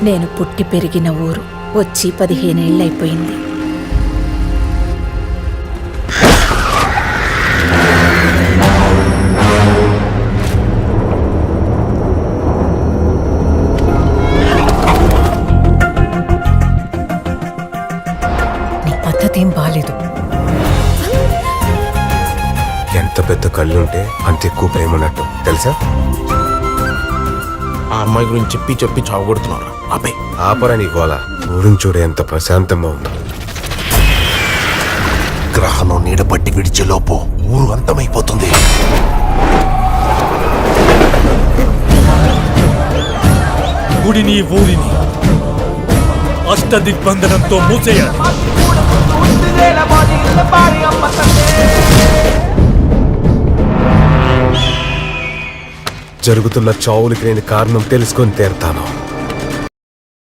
నేను పుట్టి పెరిగిన ఊరు వచ్చి 15 ఏళ్ళైపోయింది. నీ పద్ధతి ఏం బాలేదు. ఎంత పెద్ద కళ్ళుంటే అంత ఎక్కువ ప్రేమ ఉన్నట్టు తెలుసా? ఆ అమ్మాయి గురించి చెప్పి చెప్పి చావగొడుతున్నారు. అబ్బే ఆపరా నీ గోల. ఊరిని చూడే ఎంత ప్రశాంతంగా ఉందో. గ్రహణం నీడ పట్టి విడిచేలోపు ఊరు అంతమైపోతుంది. గుడిని ఊరిని అష్టదిగ్బంధనంతో మూసేయాలి. జరుగుతున్న చావులకి నేను కారణం తెలుసుకొని తీరుతాను.